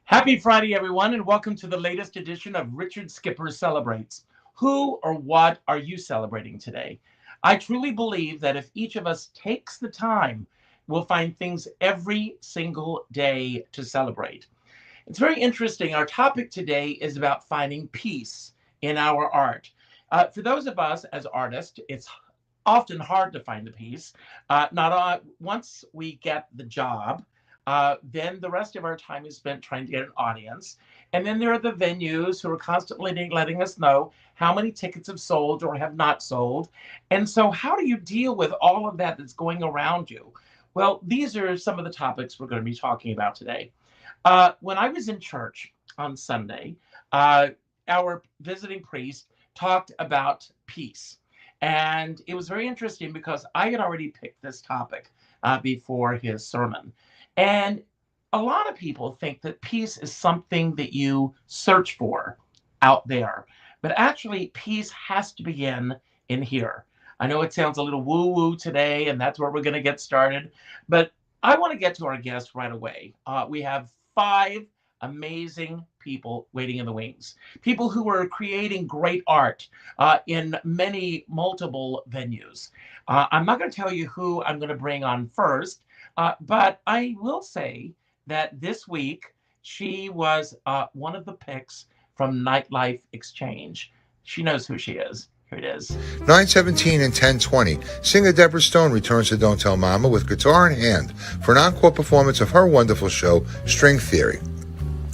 Happy Friday, everyone, and welcome to the latest edition of Richard Skipper Celebrates. Who or what are you celebrating today? I truly believe that if each of us takes the time, we'll find things every single day to celebrate. It's very interesting. Our topic today is about finding peace in our art. For those of us as artists, it's often hard to find the peace. Not once we get the job, then the rest of our time is spent trying to get an audience. And then there are the venues who are constantly letting us know how many tickets have sold or have not sold. And so, how do you deal with all of that that's going around you? Well, these are some of the topics we're going to be talking about today. When I was in church on Sunday, our visiting priest talked about peace. And it was very interesting because I had already picked this topic before his sermon. And a lot of people think that peace is something that you search for out there. But actually, peace has to begin in here. I know it sounds a little woo-woo today, and that's where we're going to get started. But I want to get to our guest right away. We have five amazing people waiting in the wings. People who are creating great art in many multiple venues. I'm not going to tell you who I'm going to bring on first, but I will say that this week she was one of the picks from Nightlife Exchange. She knows who she is. Here it is. 9:17 and 10:20. Singer Deborah Stone returns to Don't Tell Mama with guitar in hand for an encore performance of her wonderful show, String Theory.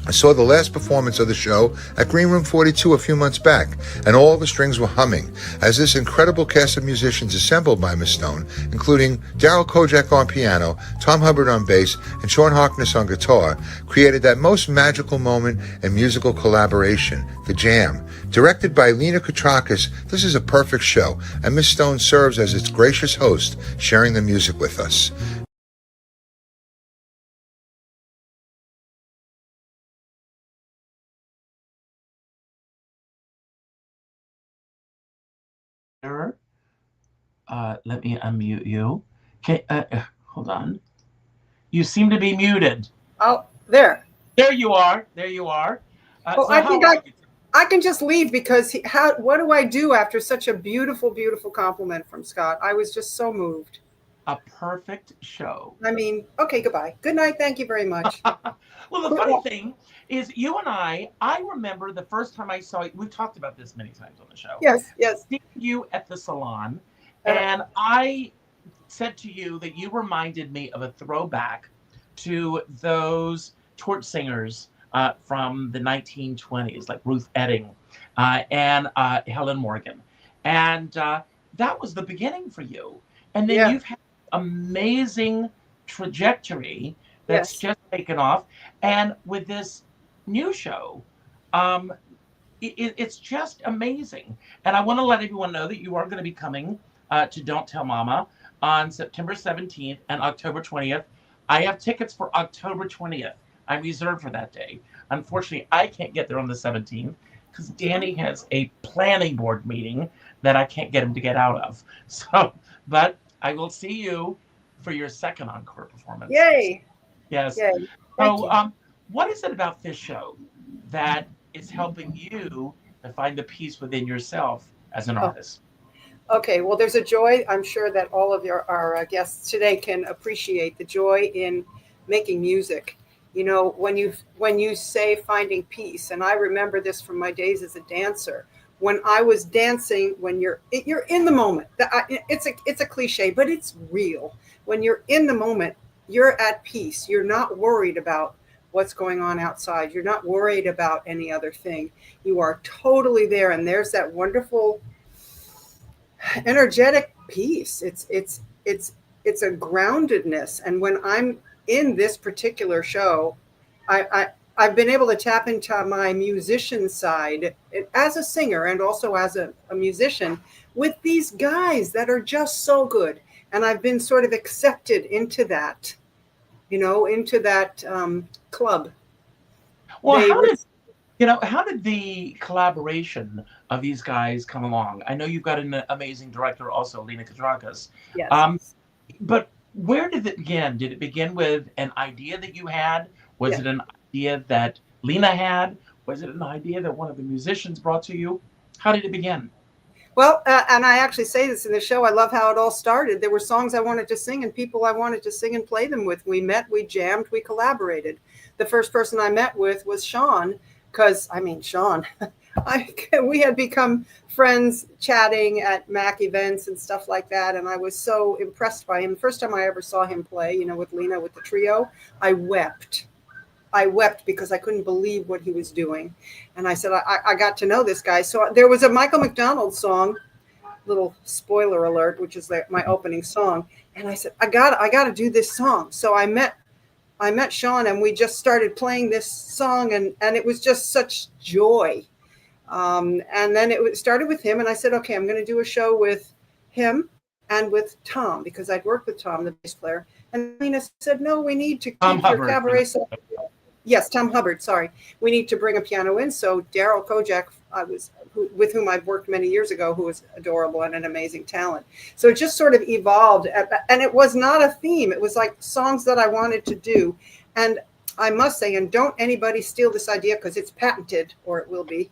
I saw the last performance of the show at Green Room 42 a few months back, and all the strings were humming as this incredible cast of musicians assembled by Miss Stone, including Daryl Kojak on piano, Tom Hubbard on bass, and Sean Harkness on guitar, created that most magical moment in musical collaboration, the jam. Directed by Lena Katrakis, this is a perfect show, and Miss Stone serves as its gracious host, sharing the music with us. Let me unmute you. Okay, hold on. You seem to be muted. Oh, there. There you are. There you are. Well, So I how think are you? I can just leave because what do I do after such a beautiful, beautiful compliment from Scott? I was just so moved. A perfect show. I mean, okay, goodbye. Good night. Thank you very much. Well, the funny thing is, you and I remember the first time I saw you. We've talked about this many times on the show. Yes, yes. Seeing you at the salon, and I said to you that you reminded me of a throwback to those torch singers from the 1920s, like Ruth Etting and Helen Morgan. And that was the beginning for you. And then you've had amazing trajectory that's just taken off. And with this new show, it's just amazing. And I want to let everyone know that you are going to be coming to Don't Tell Mama on September 17th and October 20th. I have tickets for October 20th. I'm reserved for that day. Unfortunately, I can't get there on the 17th because Danny has a planning board meeting that I can't get him to get out of. So, but I will see you for your second encore performance. Yay. Yes. Yay. So, what is it about this show that is helping you to find the peace within yourself as an artist? Okay, well, there's a joy. I'm sure that all of our guests today can appreciate the joy in making music. You know, when you say finding peace, and I remember this from my days as a dancer. When I was dancing, when you're in the moment. It's a cliche, but it's real. When you're in the moment, you're at peace. You're not worried about what's going on outside. You're not worried about any other thing. You are totally there, and there's that wonderful energetic peace. It's a groundedness. And when I'm in this particular show, I've been able to tap into my musician side as a singer and also as a musician with these guys that are just so good. And I've been sort of accepted into that, into that club. Well, how did the collaboration of these guys come along? I know you've got an amazing director also, Lena Katrakis. Yes. But where did it begin? Did it begin with an idea that you had? Was it an idea that Lena had? Was it an idea that one of the musicians brought to you? How did it begin? Well, and I actually say this in the show. I love how it all started. There were songs I wanted to sing and people I wanted to sing and play them with. We met, we jammed, we collaborated. The first person I met with was Sean, because, I mean, Sean, we had become friends chatting at Mac events and stuff like that. And I was so impressed by him. First time I ever saw him play, you know, with Lena, with the trio, I wept. I wept because I couldn't believe what he was doing. And I said, I got to know this guy. So there was a Michael McDonald song, little spoiler alert, which is my opening song. And I said, I got to do this song. So I met Sean and we just started playing this song and it was just such joy. And then it started with him and I said, okay, I'm going to do a show with him and with Tom because I'd worked with Tom, the bass player. And Lena said, no, we need to keep your cabaret song. Yes, Tom Hubbard, sorry. We need to bring a piano in. So Daryl Kojak, with whom I've worked many years ago, who was adorable and an amazing talent. So it just sort of evolved. And it was not a theme. It was like songs that I wanted to do. And I must say, and don't anybody steal this idea because it's patented, or it will be,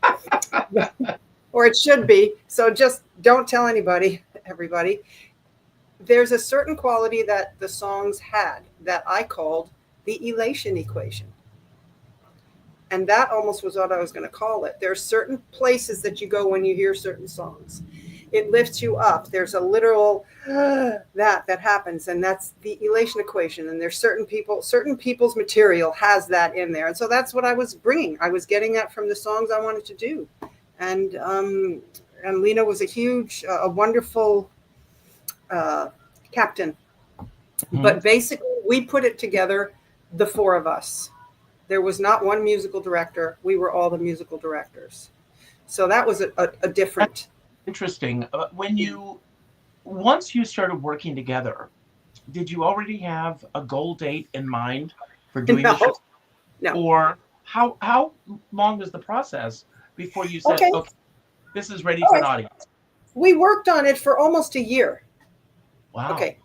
or it should be. So just don't tell anybody, everybody. There's a certain quality that the songs had that I called the elation equation. And that almost was what I was going to call it. There are certain places that you go when you hear certain songs. It lifts you up. There's a literal that happens, and that's the elation equation. And there's certain people's material has that in there. And so that's what I was bringing. I was getting that from the songs I wanted to do. And Lena was a wonderful captain. Mm-hmm. But basically, we put it together, the four of us. There was not one musical director. We were all the musical directors. So that was a different. That's interesting. Once you started working together, did you already have a goal date in mind for doing the show? No. Or how long was the process before you said, okay this is ready for an audience? We worked on it for almost a year. Wow. Okay.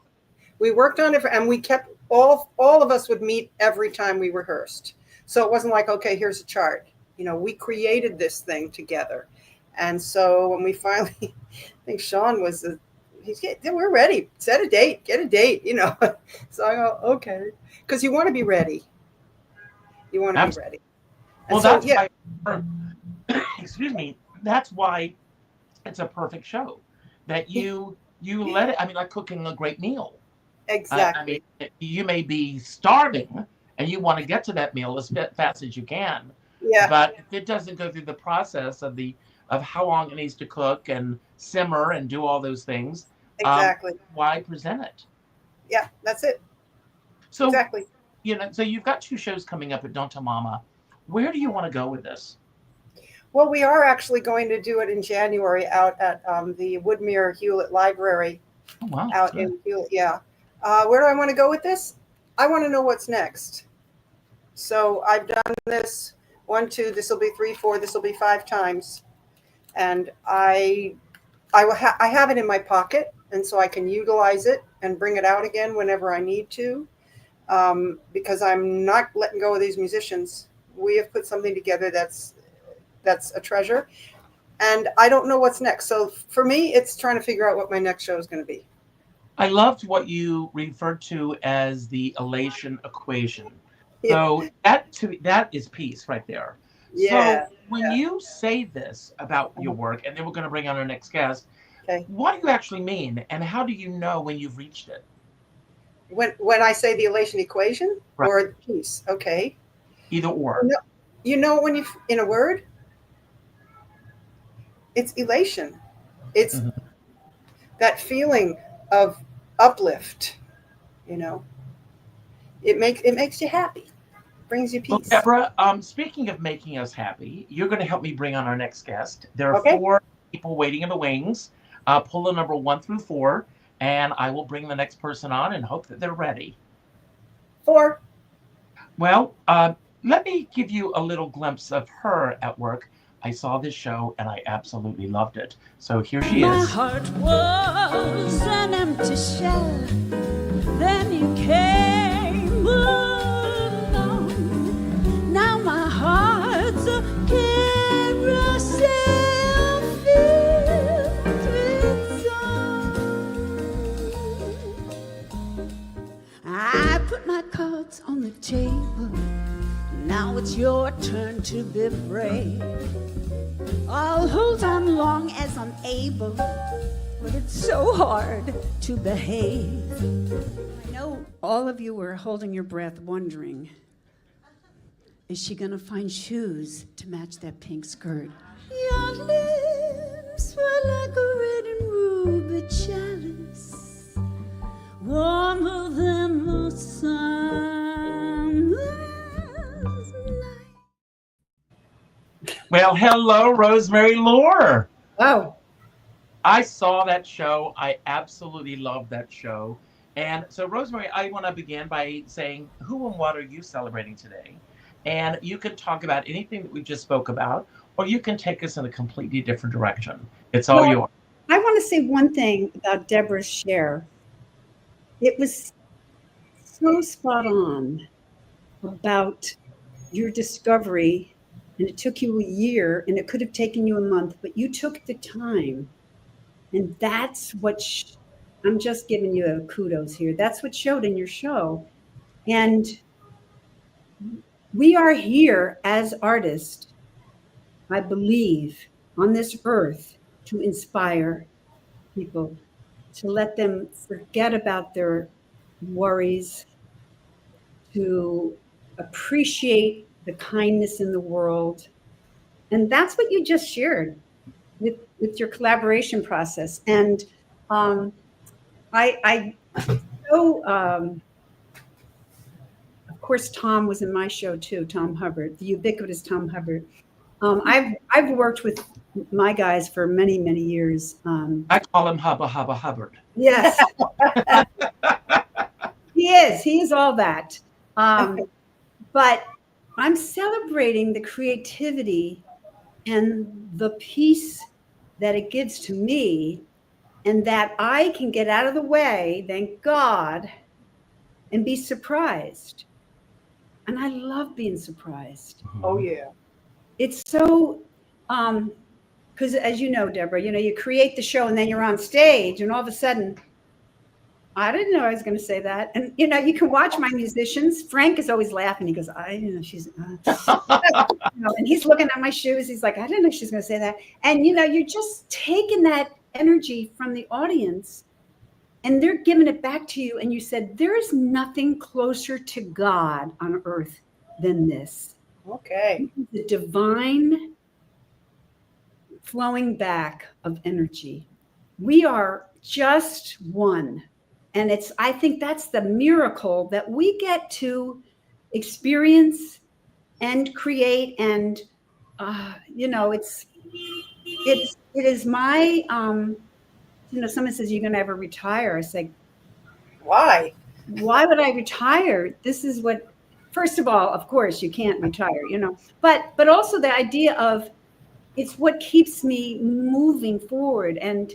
We worked on it and we kept all of us would meet every time we rehearsed. So it wasn't like, okay, here's a chart. You know, we created this thing together. And so when we finally, I think Sean was, we're ready. Set a date, get a date, you know. So I go, okay. Because you want to be ready. You want to be ready. And well, so, why, excuse me, that's why it's a perfect show. That you let it, I mean, like cooking a great meal. Exactly. I mean, you may be starving and you want to get to that meal as fast as you can. Yeah. But if it doesn't go through the process of how long it needs to cook and simmer and do all those things, exactly. Why present it? Yeah, that's it. So exactly. You know, so you've got 2 shows coming up at Don't Tell Mama. Where do you want to go with this? Well, we are actually going to do it in January out at the Woodmere Hewlett Library. Oh, wow. Out in Hewlett, yeah. Where do I want to go with this? I want to know what's next. So I've done this 1, 2, this will be 3, 4, this will be 5 times. And I have it in my pocket, and so I can utilize it and bring it out again whenever I need to, because I'm not letting go of these musicians. We have put something together that's a treasure, and I don't know what's next. So for me, it's trying to figure out what my next show is going to be. I loved what you referred to as the elation equation. So that is peace right there. Yeah. So when you say this about your work, and then we're going to bring on our next guest, okay, what do you actually mean, and how do you know when you've reached it? When I say the elation equation, right, or peace, okay. Either or. You know when you, in a word, it's elation. It's that feeling of uplift, you know. It makes you happy. Brings you peace. Well, Deborah, speaking of making us happy, you're going to help me bring on our next guest. There are 4 people waiting in the wings. Pull the number 1 through 4, and I will bring the next person on and hope that they're ready. 4. Well, let me give you a little glimpse of her at work. I saw this show and I absolutely loved it. So here she is. My heart was an empty shell. Then you came along. Now it's your turn to be brave. I'll hold on long as I'm able, but it's so hard to behave. I know all of you were holding your breath wondering, is she gonna find shoes to match that pink skirt? Your lips were like a red and ruby chalice, warmer than the sun last night. Well, hello, Rosemary Lore. Oh, I saw that show. I absolutely loved that show. And so, Rosemary, I want to begin by saying, who and what are you celebrating today? And you can talk about anything that we just spoke about, or you can take us in a completely different direction. It's all yours. I want to say one thing about Deborah's share. It was so spot on about your discovery, and it took you a year, and it could have taken you a month, but you took the time. And that's what I'm just giving you a kudos here. That's what showed in your show. And we are here as artists, I believe, on this earth to inspire people, to let them forget about their worries, to appreciate the kindness in the world. And that's what you just shared with your collaboration process. And I know, of course, Tom was in my show too, Tom Hubbard, the ubiquitous Tom Hubbard. I've worked with my guys for many, many years. I call him Hubba Hubba Hubbard. Yes. He is all that. But I'm celebrating the creativity and the peace that it gives to me, and that I can get out of the way, thank God, and be surprised. And I love being surprised. oh yeah. It's so, because as you know, Deborah, you create the show and then you're on stage and all of a sudden, I didn't know I was going to say that. And, you can watch my musicians. Frank is always laughing. He goes, she's, and he's looking at my shoes. He's like, I didn't know she's going to say that. And, you're just taking that energy from the audience and they're giving it back to you. And you said, there is nothing closer to God on earth than this. Okay. The divine flowing back of energy. We are just one. And I think that's the miracle that we get to experience and create. And, it is my, someone says, you're going to ever retire. I say, Why? Why would I retire? This is what, first of all, of course, you can't retire, but also the idea of it's what keeps me moving forward and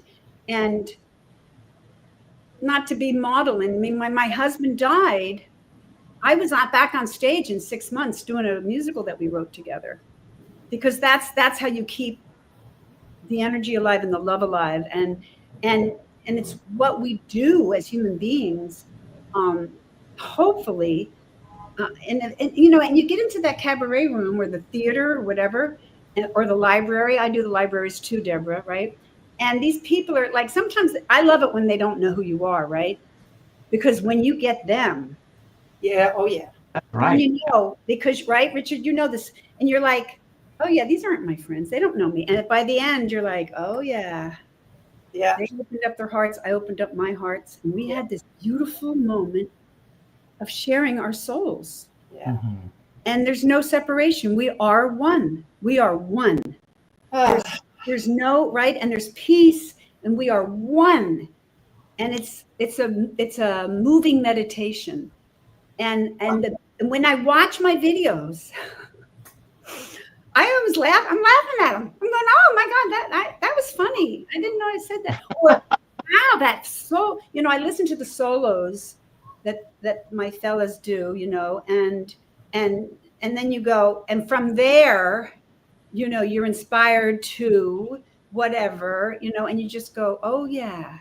not to be modeling. I mean, when my husband died, I was not back on stage in 6 months doing a musical that we wrote together, because that's how you keep the energy alive and the love alive. And it's what we do as human beings, hopefully. And you get into that cabaret room or the theater or whatever, or the library. I do the libraries too, Deborah, right? And these people are like, sometimes I love it when they don't know who you are, right? Because when you get them. Yeah. Oh, yeah. That's right. Because, right, Richard, this, and you're like, oh, yeah, these aren't my friends. They don't know me. And by the end, you're like, oh, yeah. Yeah. They opened up their hearts. I opened up my hearts. And we had this beautiful moment of sharing our souls. Yeah. Mm-hmm. And there's no separation. We are one. We are one. There's no, right? And there's peace, and we are one. And it's a moving meditation. And when I watch my videos, I always laugh. I'm laughing at them. I'm going, oh my God, that was funny. I didn't know I said that. Or, wow, that's so, I listen to the solos that my fellas do, and then you go, and from there, you're inspired to whatever, and you just go, oh yeah,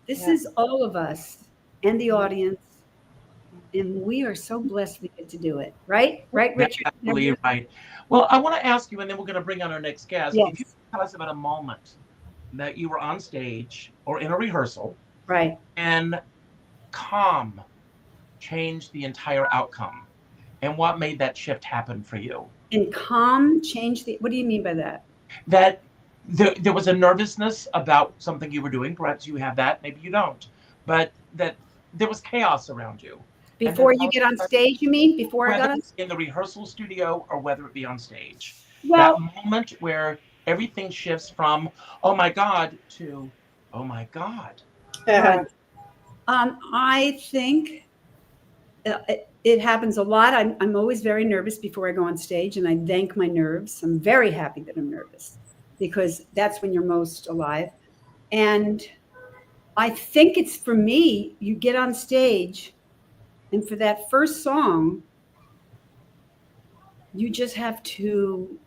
this is all of us and the audience. And we are so blessed we get to do it. Right? Right, That's Richard? absolutely right. Well, I want to ask you, and then we're going to bring on our next guest. If you Yes. tell us about a moment that you were on stage or in a rehearsal, Right. and calm changed the entire outcome, and what made that shift happen for you? And calm change the, what do you mean by that? That there was a nervousness about something you were doing. Perhaps you have that, maybe you don't. But that there was chaos around you. Before you get on stage, you mean? Before I got Whether on? it's in the rehearsal studio or whether it be on stage. Well, That moment where everything shifts from, oh my God, to, oh my God. right. I think it happens a lot. I'm always very nervous before I go on stage, and I thank my nerves. I'm very happy that I'm nervous because that's when you're most alive. And I think it's, for me, you get on stage, and for that first song, you just have to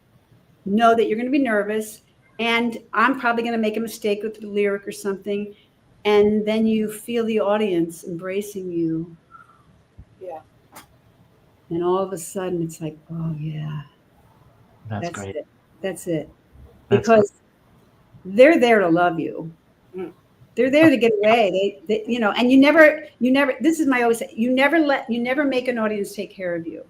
know that you're going to be nervous, and I'm probably going to make a mistake with the lyric or something. And then you feel the audience embracing you. Yeah. And all of a sudden it's like, oh yeah, That's great. it. That's it. That's Because they're there to love you. Mm. They're there to get away. They, you know, and you never, this is my always say, you never make an audience take care of you.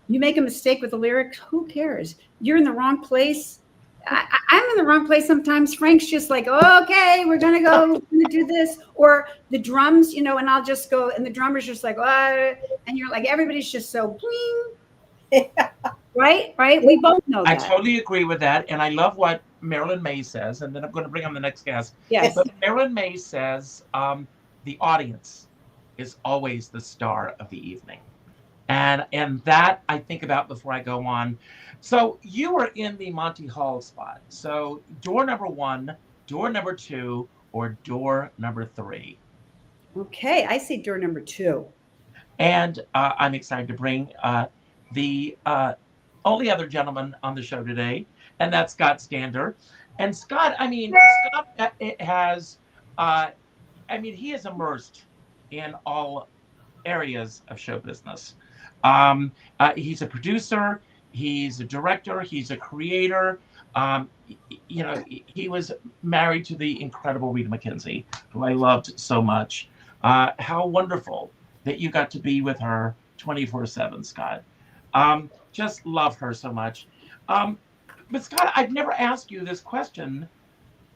You make a mistake with the lyric, who cares? You're in the wrong place. I'm in the wrong place sometimes. Frank's just like, oh, okay, we're going to do this. Or the drums, you know, and I'll just go, and the drummer's just like, oh, and you're like, everybody's just so bling. Right? We both know that. I totally agree with that. And I love what Marilyn May says. And then I'm going to bring on the next guest. Yes. But Marilyn May says the audience is always the star of the evening. And that I think about before I go on. So you were in the Monty Hall spot. So door number 1, door number 2, or door number 3? Okay, I say door number 2. And I'm excited to bring the only other gentleman on the show today, and that's Scott Stander. And Scott, Scott has, he is immersed in all areas of show business. He's a producer, he's a director, he's a creator. He was married to the incredible Rita McKenzie, who I loved so much. How wonderful that you got to be with her 24/7, Scott. Just love her so much. But Scott, I've never asked you this question.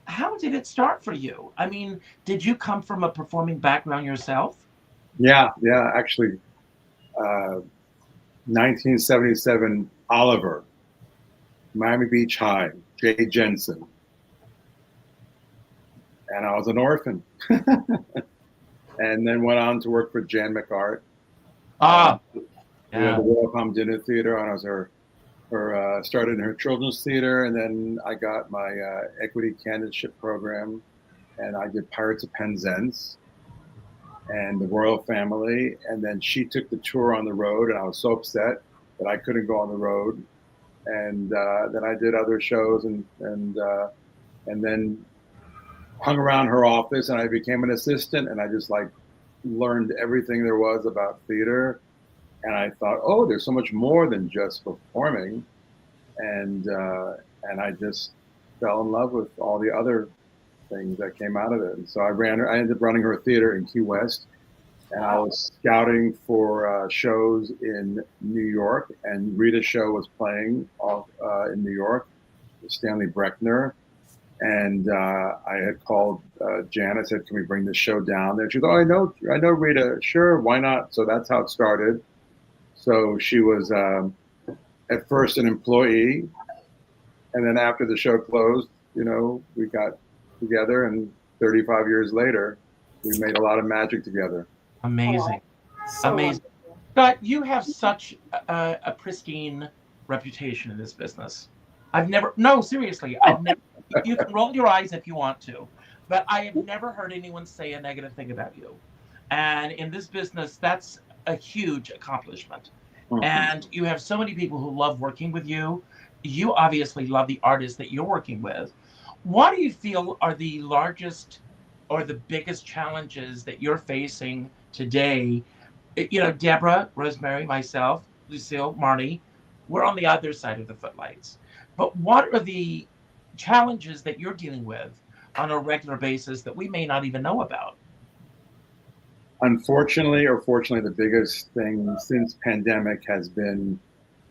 How did it start for you? I mean, did you come from a performing background yourself? Yeah, actually. 1977, Oliver, Miami Beach High, Jay Jensen. And I was an orphan. And then went on to work for Jan McArt. Yeah. The Royal Palm Dinner Theater. And I was started in her children's theater. And then I got my equity candidate program. And I did Pirates of Penzance and the Royal Family. And then she took the tour on the road, and I was so upset that I couldn't go on the road. And then I did other shows and then hung around her office, and I became an assistant, and I just learned everything there was about theater. And I thought, oh, there's so much more than just performing. And I just fell in love with all the other things that came out of it. And so I ended up running her theater in Key West, and I was scouting for shows in New York, and Rita's show was playing in New York with Stanley Brechner. And I had called Jan. I said, can we bring this show down there? She goes, oh, I know Rita. Sure, why not? So that's how it started. So she was at first an employee, and then after the show closed, we got together, and 35 years later, we made a lot of magic together. Amazing. So amazing. But you have such a pristine reputation in this business. Seriously, you can roll your eyes if you want to, but I have never heard anyone say a negative thing about you. And in this business, that's a huge accomplishment. Mm-hmm. And you have so many people who love working with you. You obviously love the artists that you're working with. What do you feel are the largest or the biggest challenges that you're facing today Deborah, Rosemary, myself, Lucille, Marnie, we're on the other side of the footlights. But what are the challenges that you're dealing with on a regular basis that we may not even know about? Unfortunately, or fortunately, the biggest thing since pandemic has been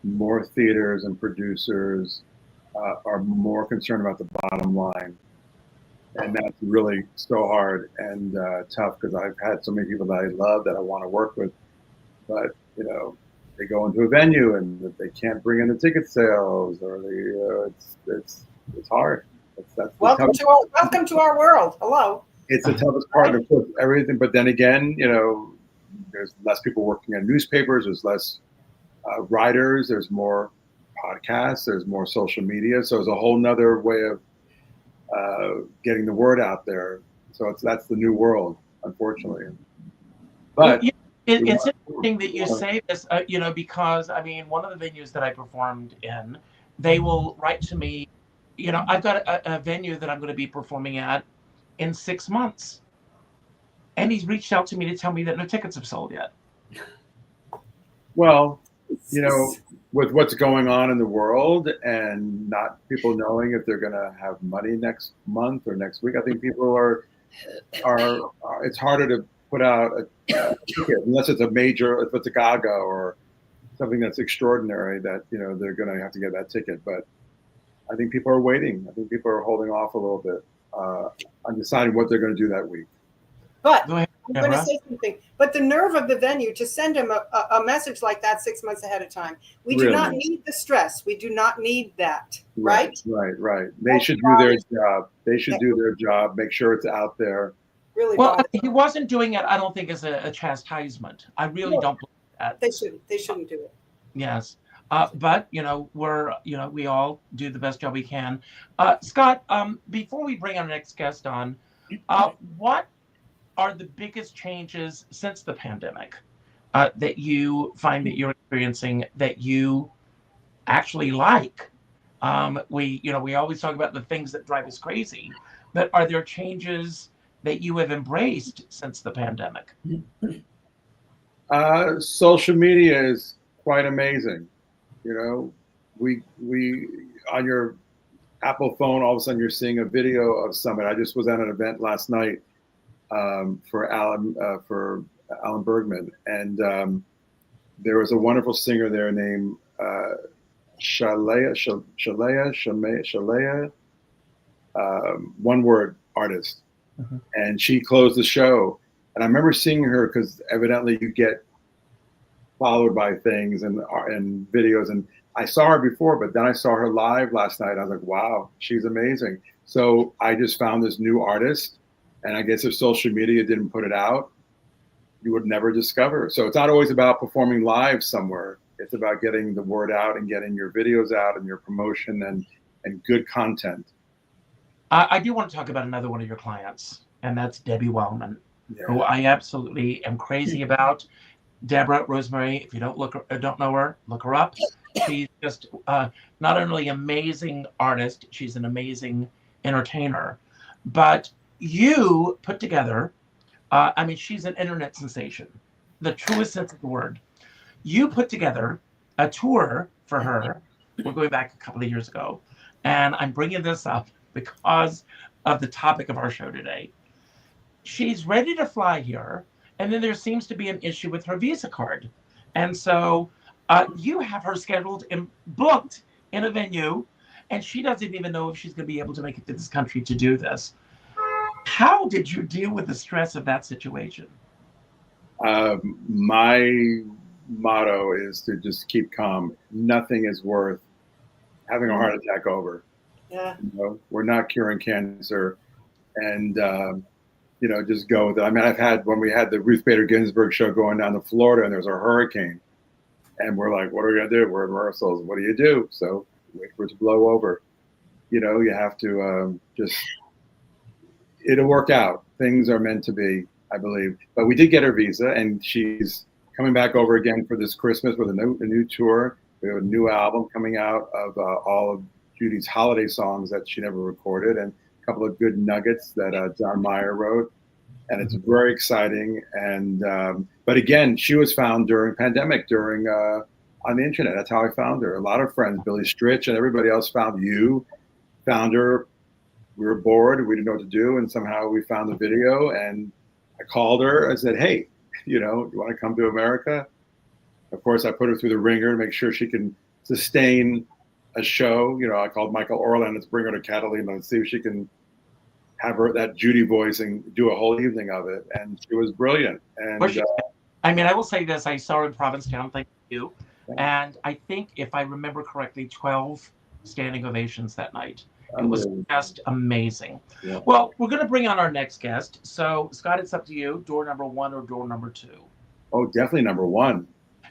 more theaters and producers are more concerned about the bottom line. And that's really so hard and tough, because I've had so many people that I love that I want to work with, but they go into a venue and they can't bring in the ticket sales, or it's hard. Welcome to our world. Hello. It's the toughest part of everything. But then again, there's less people working on newspapers. There's less writers. There's more podcasts. There's more social media. So it's a whole nother way of getting the word out there. So that's the new world, unfortunately. But it's interesting that you say this, because one of the venues that I performed in, they will write to me, I've got a venue that I'm going to be performing at in 6 months. And he's reached out to me to tell me that no tickets have sold yet. Well, with what's going on in the world and not people knowing if they're going to have money next month or next week, I think people are it's harder to put out a ticket unless it's if it's a Gaga or something that's extraordinary that, they're going to have to get that ticket. But I think people are waiting. I think people are holding off a little bit on deciding what they're going to do that week. But I'm going to say something. But the nerve of the venue to send him a message like that 6 months ahead of time. We do not need the stress. We do not need that. Right? Right. They should do their job. They should do their job. Make sure it's out there. Really. Well, he wasn't doing it, I don't think, as a chastisement. I really don't believe that. They shouldn't do it. Yes. But we all do the best job we can. Scott, before we bring our next guest on, what are the biggest changes since the pandemic that you find that you're experiencing that you actually like? We always talk about the things that drive us crazy, but are there changes that you have embraced since the pandemic? Social media is quite amazing. We on your Apple phone, all of a sudden you're seeing a video of somebody. I just was at an event last night for Alan Bergman, and there was a wonderful singer there named Shalaya, one word artist, and she closed the show. And I remember seeing her because evidently you get followed by things and videos, and I saw her before, but then I saw her live last night. I was like, wow, she's amazing. So I just found this new artist, and I guess if social media didn't put it out, you would never discover. So it's not always about performing live somewhere. It's about getting the word out and getting your videos out and your promotion and good content. I do want to talk about another one of your clients, and that's Debbie Wellman, who I absolutely am crazy about. Deborah, Rosemary, if you don't know her, look her up. She's just not only an amazing artist, she's an amazing entertainer. But you put together, she's an internet sensation, the truest sense of the word. You put together a tour for her. We're going back a couple of years ago. And I'm bringing this up because of the topic of our show today. She's ready to fly here. And then there seems to be an issue with her Visa card. And so you have her scheduled and booked in a venue, and she doesn't even know if she's going to be able to make it to this country to do this. How did you deal with the stress of that situation? My motto is to just keep calm. Nothing is worth having a heart attack over. Yeah. We're not curing cancer. And just go with it. When we had the Ruth Bader Ginsburg show going down to Florida, and there was a hurricane, and we're like, what are we going to do? We're in rehearsals. What do you do? So wait for it to blow over. You have to it'll work out. Things are meant to be, I believe. But we did get her visa, and she's coming back over again for this Christmas with a new tour. We have a new album coming out of all of Judy's holiday songs that she never recorded, and couple of good nuggets that John Mayer wrote. and it's very exciting. And but again, she was found during pandemic, during on the internet. That's how I found her. A lot of friends, Billy Stritch and everybody else found her. We were bored. We didn't know what to do. And somehow we found the video, and I called her. I said, hey, you want to come to America? Of course, I put her through the ringer to make sure she can sustain a show. I called Michael Orland. Let's bring her to Catalina and see if she can have that Judy voice and do a whole evening of it. And she was brilliant. And I will say this. I saw her in Provincetown. Thank you. And I think, if I remember correctly, 12 standing ovations that night. It was just amazing. Yeah. Well, we're going to bring on our next guest. So, Scott, it's up to you. Door number 1 or door number 2? Oh, definitely number 1.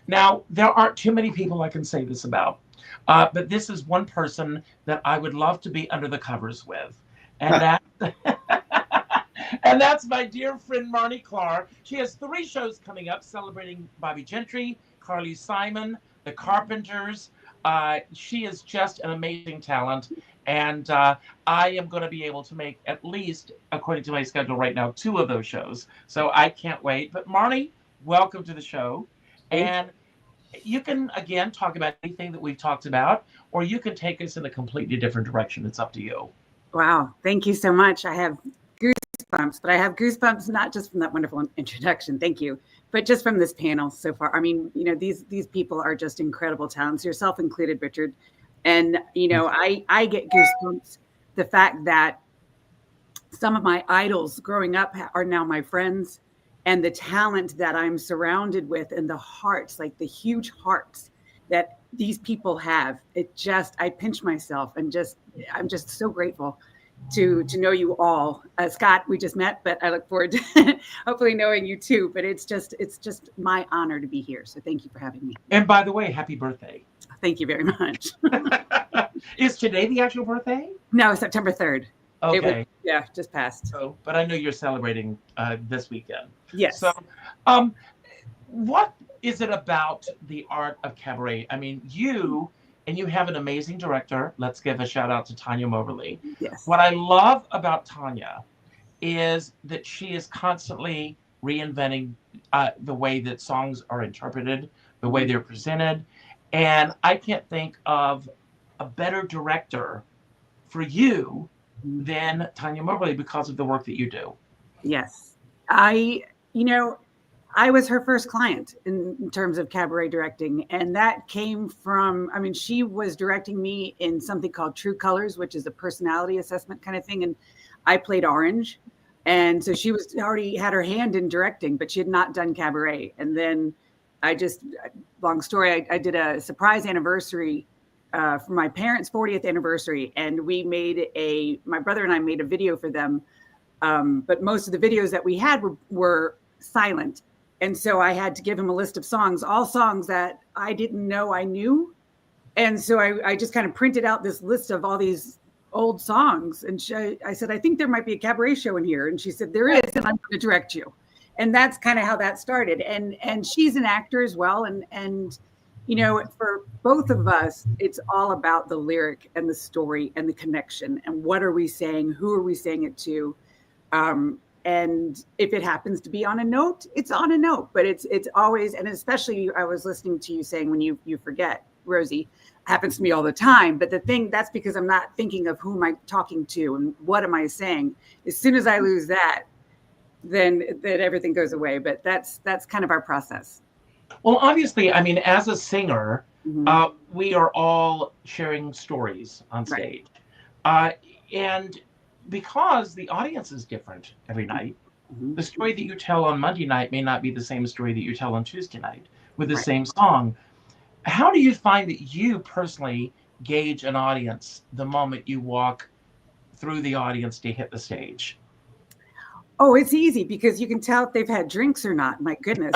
Now, there aren't too many people I can say this about. But this is one person that I would love to be under the covers with. And and that's my dear friend, Marnie Clark. She has 3 shows coming up celebrating Bobby Gentry, Carly Simon, The Carpenters. She is just an amazing talent. And I am going to be able to make at least, according to my schedule right now, 2 of those shows. So I can't wait. But Marnie, welcome to the show. And you can, again, talk about anything that we've talked about, or you can take us in a completely different direction. It's up to you. Wow. Thank you so much. I have goosebumps, but I have goosebumps not just from that wonderful introduction. Thank you. But just from this panel so far. I mean, these people are just incredible talents, yourself included, Richard. And, I get goosebumps. The fact that some of my idols growing up are now my friends, and the talent that I'm surrounded with, and the hearts, like the huge hearts that these people have. I pinch myself and I'm just so grateful to know you all. Scott, we just met, but I look forward to hopefully knowing you too. But it's just my honor to be here. So thank you for having me. And by the way, happy birthday. Thank you very much. Is today the actual birthday? No, September 3rd. Okay. Just passed. So, but I know you're celebrating this weekend. Yes. So, what is it about the art of cabaret? I mean, you have an amazing director. Let's give a shout out to Tanya Moberly. Yes. What I love about Tanya is that she is constantly reinventing the way that songs are interpreted, the way they're presented. And I can't think of a better director for you than Tanya Moberly because of the work that you do. Yes. I was her first client in terms of cabaret directing. And that came from, she was directing me in something called True Colors, which is a personality assessment kind of thing. And I played Orange. And so she was already had her hand in directing, but she had not done cabaret. And then long story, I did a surprise anniversary for my parents' 40th anniversary. And my brother and I made a video for them. But most of the videos that we had were silent. And so I had to give him a list of songs, all songs that I didn't know I knew. And so I just kind of printed out this list of all these old songs. And I said, I think there might be a cabaret show in here. And she said, there is, and I'm going to direct you. And that's kind of how that started. And she's an actor as well. And for both of us, it's all about the lyric and the story and the connection. And what are we saying? Who are we saying it to? And if it happens to be on a note, it's on a note. But it's always, and especially I was listening to you saying when you forget, Rosie, happens to me all the time. But that's because I'm not thinking of who am I talking to and what am I saying. As soon as I lose that, then everything goes away. But that's kind of our process. Well, obviously, as a singer, we are all sharing stories on stage. Right. And because the audience is different every night, the story that you tell on Monday night may not be the same story that you tell on Tuesday night with the same song. How do you find that you personally gauge an audience the moment you walk through the audience to hit the stage? Oh, it's easy because you can tell if they've had drinks or not. My goodness.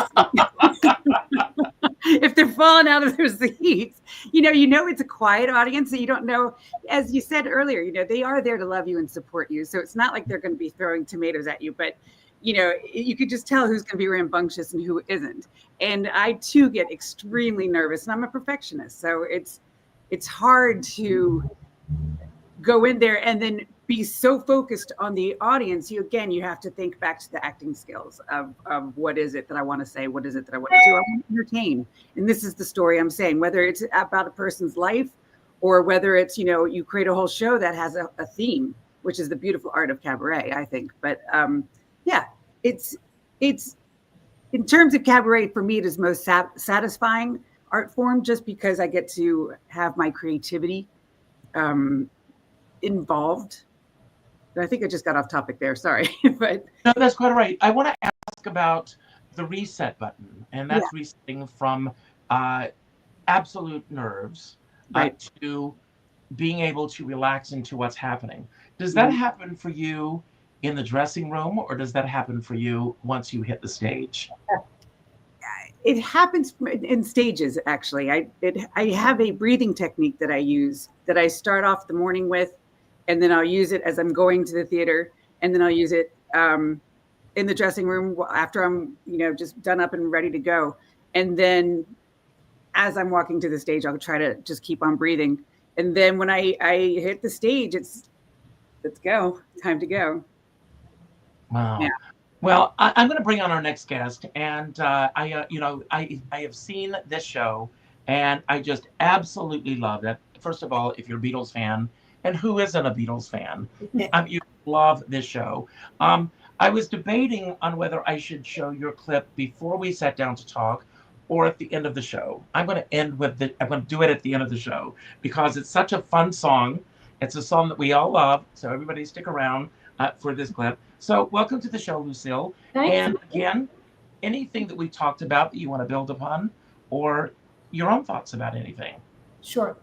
If they're falling out of their seats, it's a quiet audience. So you don't know, as you said earlier, they are there to love you and support you. So it's not like they're going to be throwing tomatoes at you, but you could just tell who's going to be rambunctious and who isn't. And I too get extremely nervous, and I'm a perfectionist. So it's hard to go in there and then be so focused on the audience, you have to think back to the acting skills of what is it that I want to say, what is it that I want to do. I want to entertain, and this is the story I'm saying. Whether it's about a person's life, or whether it's you create a whole show that has a theme, which is the beautiful art of cabaret, I think. But it's in terms of cabaret, for me, it is most satisfying art form, just because I get to have my creativity involved. I think I just got off topic there. Sorry, but no, that's quite all right. I want to ask about the reset button, and that's resetting from absolute nerves to being able to relax into what's happening. Does that happen for you in the dressing room, or does that happen for you once you hit the stage? It happens in stages, actually. I have a breathing technique that I use, that I start off the morning with, and then I'll use it as I'm going to the theater, and then I'll use it in the dressing room after I'm just done up and ready to go. And then as I'm walking to the stage, I'll try to just keep on breathing. And then when I hit the stage, let's go, time to go. Wow. Yeah. Well, I'm going to bring on our next guest, and I have seen this show, and I just absolutely love it. First of all, if you're a Beatles fan, and who isn't a Beatles fan, you love this show. I was debating on whether I should show your clip before we sat down to talk, or at the end of the show. I'm going to do it at the end of the show because it's such a fun song. It's a song that we all love, so everybody stick around for this clip. So welcome to the show, Lucille. And again, anything that we talked about that you want to build upon, or your own thoughts about anything? Sure.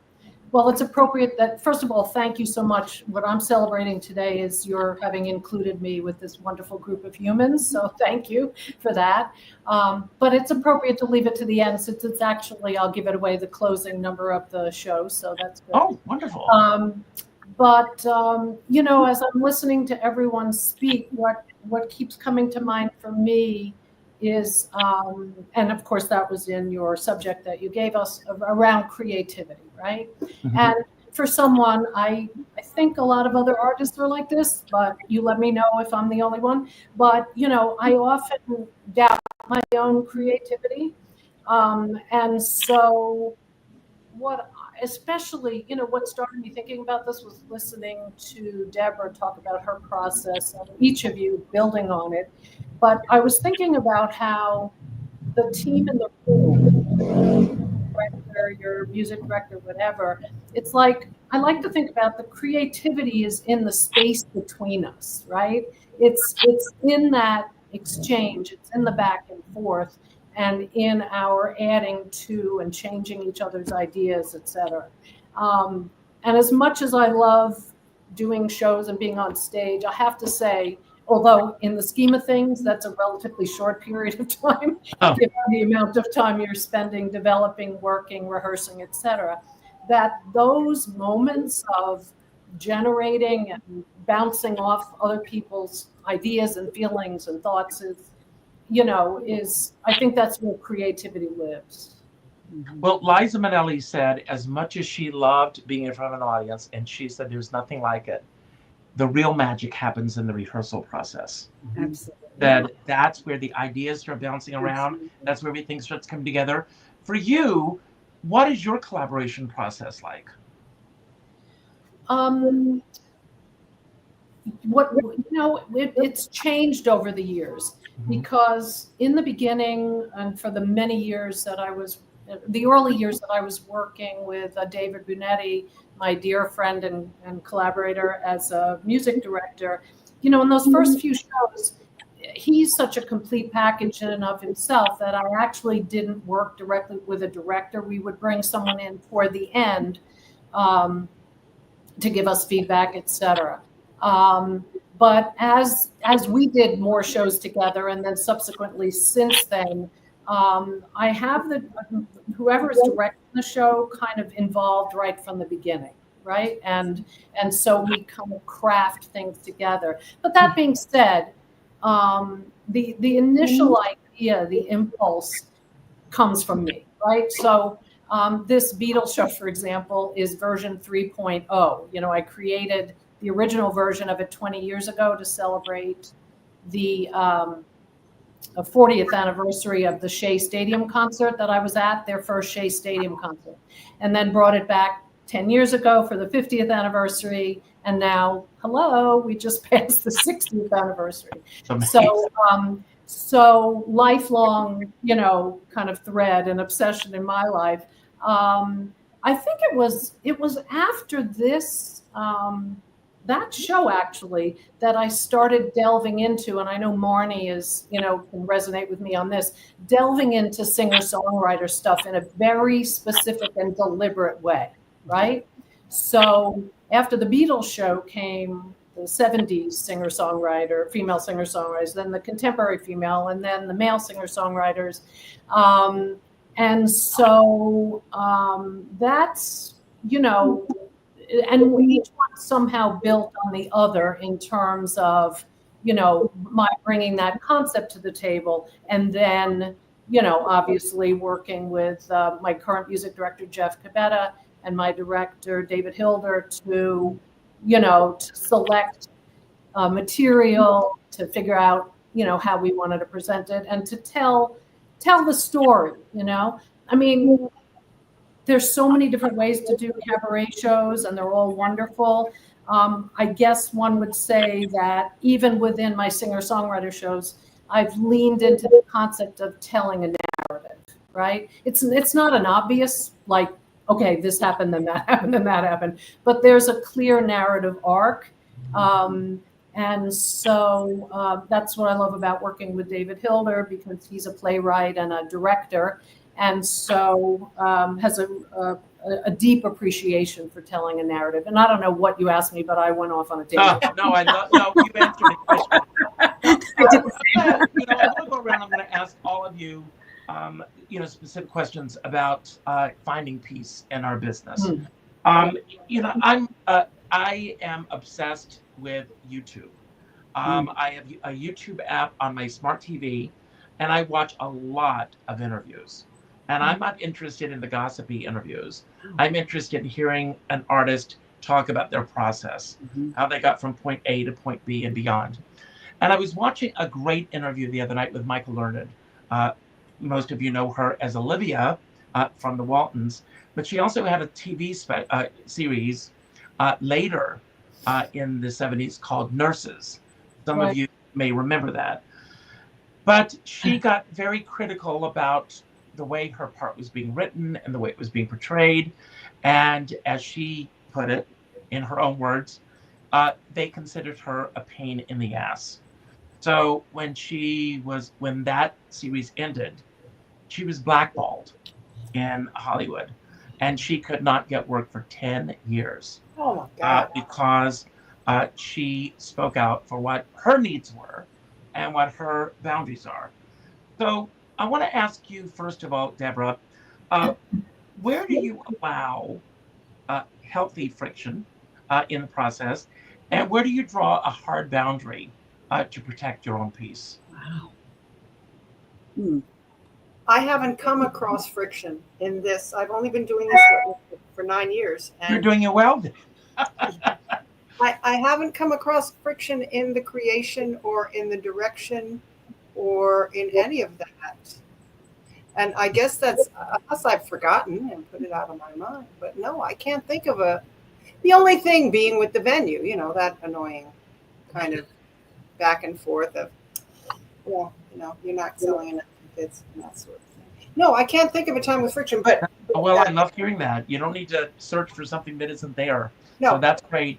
Well, it's appropriate that, first of all, thank you so much. What I'm celebrating today is your having included me with this wonderful group of humans. So thank you for that. But it's appropriate to leave it to the end, since it's actually, I'll give it away, the closing number of the show. So that's good. Oh, wonderful. But as I'm listening to everyone speak, what keeps coming to mind for me is, and of course that was in your subject that you gave us, around creativity, right? Mm-hmm. And for someone, I think a lot of other artists are like this, but you let me know if I'm the only one. But, I often doubt my own creativity. And so what started me thinking about this was listening to Deborah talk about her process, and each of you building on it. But I was thinking about how the team in the room, director, your music director, whatever, it's like, I like to think about the creativity is in the space between us, right? It's in that exchange, it's in the back and forth, and in our adding to and changing each other's ideas, et cetera. And as much as I love doing shows and being on stage, I have to say, although in the scheme of things, that's a relatively short period of time, given the amount of time you're spending developing, working, rehearsing, et cetera, that those moments of generating and bouncing off other people's ideas and feelings and thoughts I think that's where creativity lives. Well, Liza Minnelli said, as much as she loved being in front of an audience, and she said there's nothing like it, the real magic happens in the rehearsal process. Absolutely. That's where the ideas start bouncing around. Absolutely. That's where everything starts coming together. For you, what is your collaboration process like? It's changed over the years, because in the beginning, and for the many years that the early years that I was working with David Brunetti, my dear friend and collaborator as a music director, in those first few shows, he's such a complete package in and of himself that I actually didn't work directly with a director. We would bring someone in for the end to give us feedback, et cetera. But as we did more shows together, and then subsequently since then, I have whoever is directing the show kind of involved right from the beginning, right? And so we kind of craft things together. But that being said, the initial idea, the impulse comes from me, right? So this Beatles show, for example, is version 3.0. I created the original version of it 20 years ago to celebrate the 40th anniversary of the Shea Stadium concert that I was at, their first Shea Stadium concert, and then brought it back 10 years ago for the 50th anniversary. And now, hello, we just passed the 60th anniversary. So lifelong, kind of thread and obsession in my life. I think it was after this, that show actually that I started delving into, and I know Marnie can resonate with me on this, delving into singer-songwriter stuff in a very specific and deliberate way, right? So after the Beatles show came the 70s singer-songwriter, female singer-songwriters, then the contemporary female, and then the male singer-songwriters. And so that's, and each one somehow built on the other in terms of, my bringing that concept to the table. And then, obviously working with my current music director, Jeff Cabetta, and my director, David Hilder, to select material, to figure out, how we wanted to present it, and to tell the story, I mean, there's so many different ways to do cabaret shows, and they're all wonderful. I guess one would say that even within my singer-songwriter shows, I've leaned into the concept of telling a narrative, right? It's not an obvious, like, okay, this happened, then that happened, then that happened, but there's a clear narrative arc. And so that's what I love about working with David Hilder, because he's a playwright and a director, and so has a deep appreciation for telling a narrative. And I don't know what you asked me, but I went off on a tangent. No, you answered the question. I'm going to go around. I'm going to ask all of you, specific questions about finding peace in our business. I am obsessed with YouTube. I have a YouTube app on my smart TV, and I watch a lot of interviews. And I'm not interested in the gossipy interviews. I'm interested in hearing an artist talk about their process, how they got from point A to point B and beyond. And I was watching a great interview the other night with Michael Learned. Most of you know her as Olivia from the Waltons, but she also had a TV series later in the 70s called Nurses. Some of you may remember that. But she got very critical about the way her part was being written and the way it was being portrayed. And as she put it, in her own words, they considered her a pain in the ass. So when that series ended, she was blackballed in Hollywood, and she could not get work for 10 years. Oh my God. Because she spoke out for what her needs were and what her boundaries are. So I want to ask you, first of all, Deborah, where do you allow healthy friction in the process, and where do you draw a hard boundary to protect your own peace? Wow. I haven't come across friction in this. I've only been doing this for 9 years. And you're doing it well. I haven't come across friction in the creation or in the direction or in any of that. And I guess that's, unless I've forgotten and put it out of my mind. But no, I can't think of the only thing being with the venue, that annoying kind of back and forth of, well, you're not selling enough tickets and that sort of thing. No, I can't think of a time with friction, but. Well, I love hearing that. You don't need to search for something that isn't there. No. So that's great.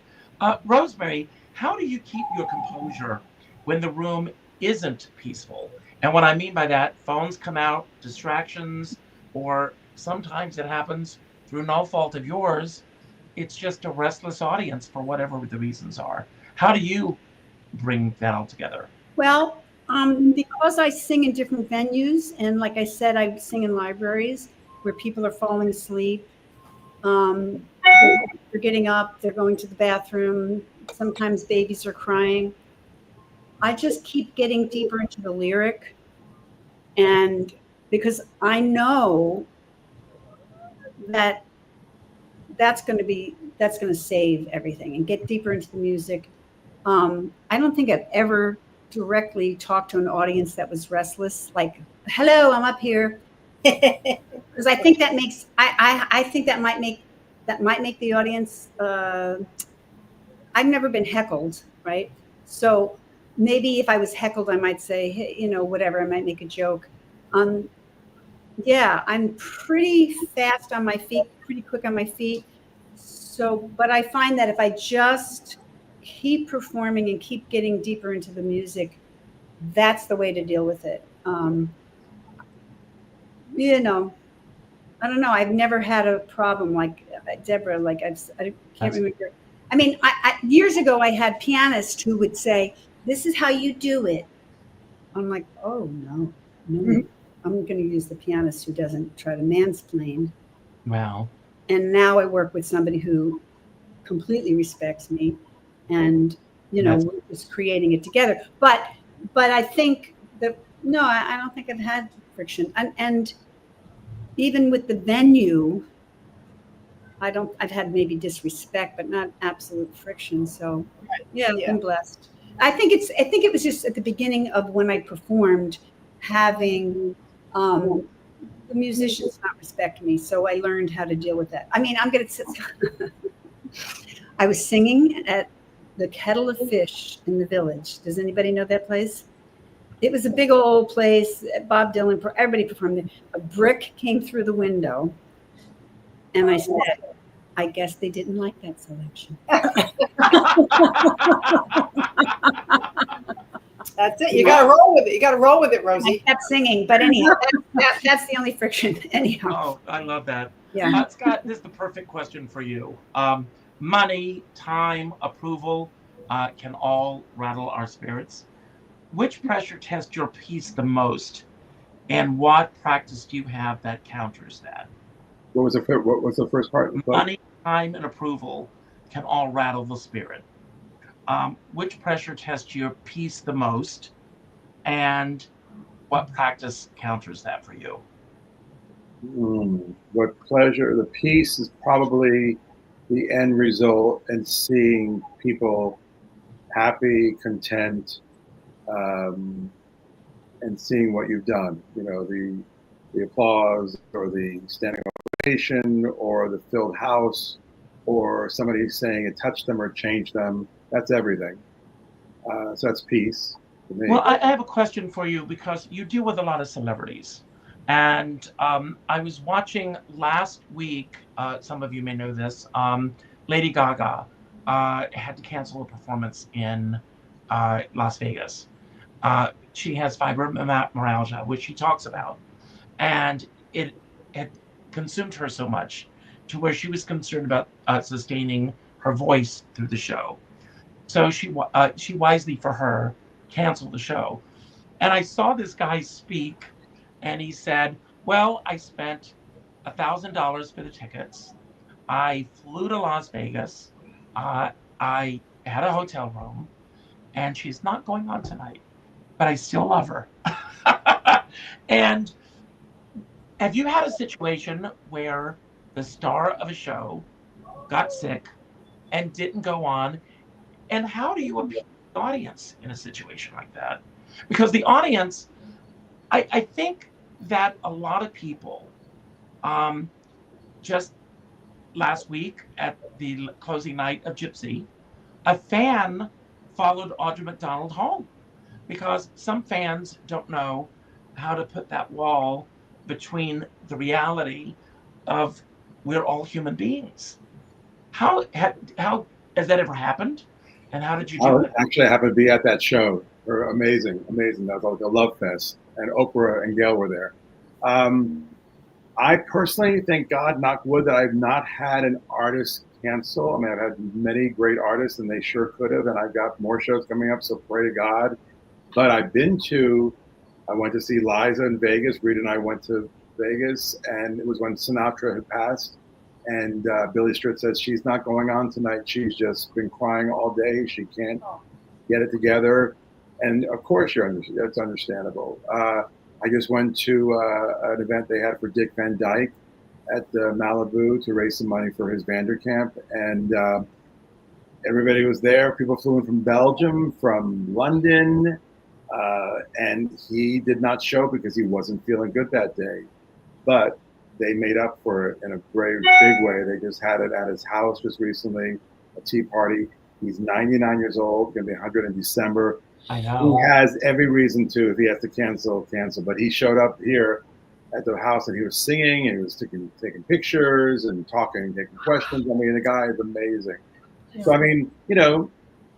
Rosemary, how do you keep your composure when the room isn't peaceful? And what I mean by that, phones come out, distractions, or sometimes it happens through no fault of yours. It's just a restless audience for whatever the reasons are. How do you bring that all together? Well, because I sing in different venues, and like I said, I sing in libraries where people are falling asleep. They're getting up, they're going to the bathroom. Sometimes babies are crying. I just keep getting deeper into the lyric, and because I know that that's going to save everything and get deeper into the music. I don't think I've ever directly talked to an audience that was restless, like, hello, I'm up here. Because I think that makes, I think that might make the audience, I've never been heckled, right? So maybe if I was heckled, I might say, hey, you know, whatever, I might make a joke. Yeah, I'm pretty fast on my feet, pretty quick on my feet. So, but I find that if I just keep performing and keep getting deeper into the music, that's the way to deal with it. You know, I don't know. I've never had a problem like Deborah. Like I can't remember. I mean, years ago, I had pianists who would say, "This is how you do it." I'm like, "Oh no, no." I'm going to use the pianist who doesn't try to mansplain. Wow. And now I work with somebody who completely respects me, and you know, we're just creating it together. But I think that no, I don't think I've had friction, and even with the venue, I've had maybe disrespect, but not absolute friction. So yeah, I've been blessed. I think it was just at the beginning of when I performed, having the musicians not respect me. So I learned how to deal with that. I mean, I was singing at the Kettle of Fish in the Village. Does anybody know that place? It was a big old place. Bob Dylan, everybody performed there. A brick came through the window. And I said, I guess they didn't like that selection. That's it. You got to roll with it. You got to roll with it, Rosie. I kept singing. But anyhow, that's the only friction. Anyhow. Oh, I love that. Yeah. Scott, this is the perfect question for you. Money, time, approval can all rattle our spirits. Which pressure tests your peace the most? And what practice do you have that counters that? What was the first part? Money, time, and approval can all rattle the spirit. Which pressure tests your peace the most? And what practice counters that for you? What pleasure? The peace is probably the end result, and seeing people happy, content, and seeing what you've done. You know, the applause or the standing ovation or the filled house or somebody saying it touched them or changed them. That's everything. So that's peace for me. Well, I have a question for you because you deal with a lot of celebrities. And I was watching last week, some of you may know this, Lady Gaga had to cancel a performance in Las Vegas. She has fibromyalgia, which she talks about. And it had consumed her so much to where she was concerned about sustaining her voice through the show. So she wisely for her canceled the show. And I saw this guy speak, and he said, well, I spent $1,000 for the tickets. I flew to Las Vegas. I had a hotel room, and she's not going on tonight, but I still love her. And have you had a situation where the star of a show got sick and didn't go on? And how do you appeal to the audience in a situation like that? Because the audience, I think that a lot of people, just last week at the closing night of Gypsy, a fan followed Audra McDonald home because some fans don't know how to put that wall between the reality of we're all human beings. How has that ever happened? And how did you do it? Actually, I happened to be at that show. They're amazing. That was like a love fest. And Oprah and Gail were there. I personally, thank God, knock wood, that I've not had an artist cancel. I mean, I've had many great artists, and they sure could have. And I've got more shows coming up, so pray to God. But I went to see Liza in Vegas. Rita and I went to Vegas, and it was when Sinatra had passed. And Billy Stritz says she's not going on tonight. She's just been crying all day. She can't get it together. And of course, that's understandable. I just went to an event they had for Dick Van Dyke, at Malibu to raise some money for his Vanderkamp, and everybody was there. People flew in from Belgium, from London, and he did not show because he wasn't feeling good that day. But they made up for it in a very big way. They just had it at his house just recently, a tea party. He's 99 years old, going to be 100 in December. I know. He has every reason to. If he has to cancel. But he showed up here at the house and he was singing and he was taking pictures and talking and taking questions. I mean, the guy is amazing. Yeah. So, I mean, you know,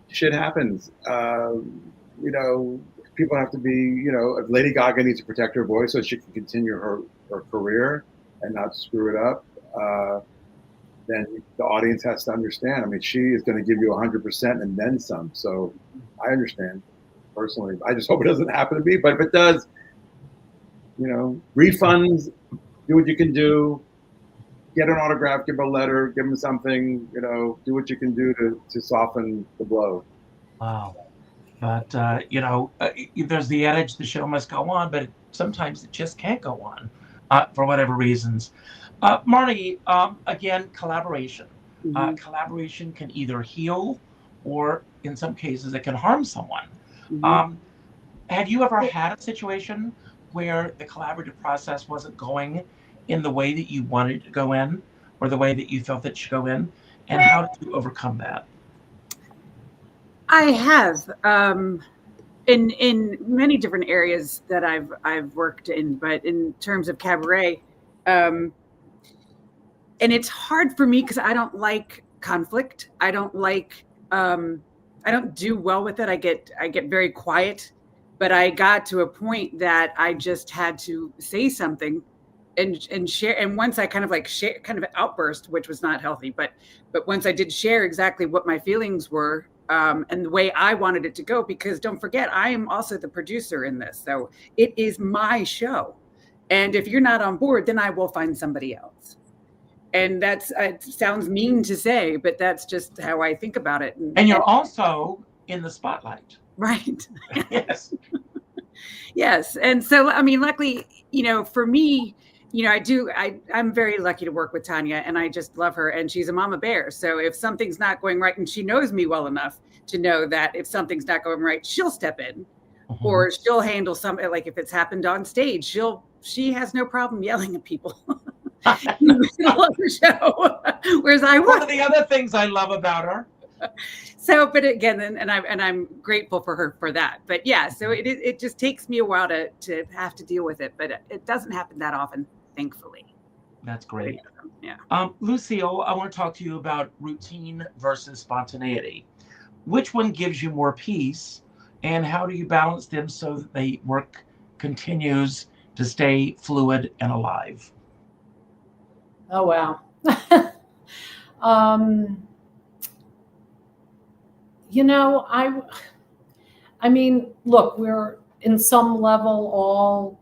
shit happens. You know, people have to be, you know, if Lady Gaga needs to protect her voice so she can continue her career and not screw it up, then the audience has to understand. I mean, she is going to give you 100% and then some. So I understand personally. I just hope it doesn't happen to me. But if it does, you know, refunds, do what you can do. Get an autograph, give a letter, give them something, you know, do what you can do to soften the blow. Wow. But, you know, there's the adage, the show must go on, but sometimes it just can't go on for whatever reasons. Marty, again, collaboration. Mm-hmm. Collaboration can either heal or in some cases it can harm someone. Mm-hmm. Have you ever had a situation where the collaborative process wasn't going in the way that you wanted it to go in or the way that you felt it should go in? And how did you overcome that? I have in many different areas that I've worked in, but in terms of cabaret, and it's hard for me because I don't like conflict. I don't like I don't do well with it. I get very quiet, but I got to a point that I just had to say something and share. And once I kind of outburst, which was not healthy, but once I did share exactly what my feelings were, and the way I wanted it to go, because don't forget, I am also the producer in this. So it is my show. And if you're not on board, then I will find somebody else. And it sounds mean to say, but that's just how I think about it. And you're also in the spotlight. Right. Yes. Yes. And so, I mean, luckily, you know, for me, you know, I'm very lucky to work with Tanya, and I just love her, and she's a mama bear. So if something's not going right, and she knows me well enough to know that if something's not going right, she'll step in, Mm-hmm. or she'll handle something. Like if it's happened on stage, she has no problem yelling at people. In the middle of the show. Whereas one of the other things I love about her. So, but again, and I'm grateful for her for that. But yeah, so it just takes me a while to have to deal with it, but it doesn't happen that often, thankfully. That's great. Yeah. Lucille, I want to talk to you about routine versus spontaneity. Which one gives you more peace, and how do you balance them so that the work continues to stay fluid and alive? Oh, wow. You know, I mean, look, we're in some level all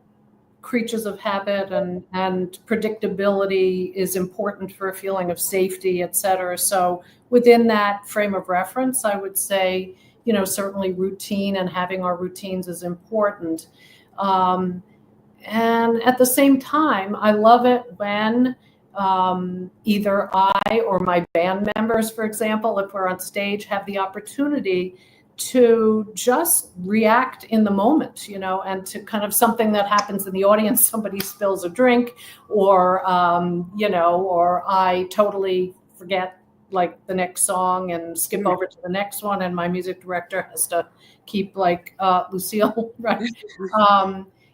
creatures of habit, and predictability is important for a feeling of safety, et cetera. So within that frame of reference, I would say, you know, certainly routine and having our routines is important. And at the same time, I love it when either I or my band members, for example, if we're on stage, have the opportunity to just react in the moment, you know, and to kind of something that happens in the audience, somebody spills a drink, or, you know, or I totally forget like the next song and skip over to the next one, and my music director has to keep like Lucille, right?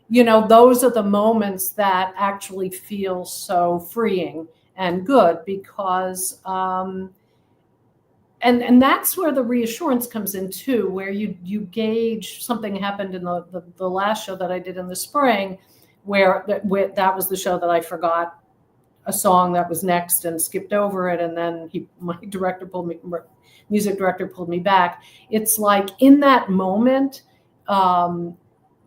You know, those are the moments that actually feel so freeing and good, because and that's where the reassurance comes in too, where you gauge. Something happened in the last show that I did in the spring, where that was the show that I forgot a song that was next and skipped over it, and then my music director pulled me back. It's like in that moment,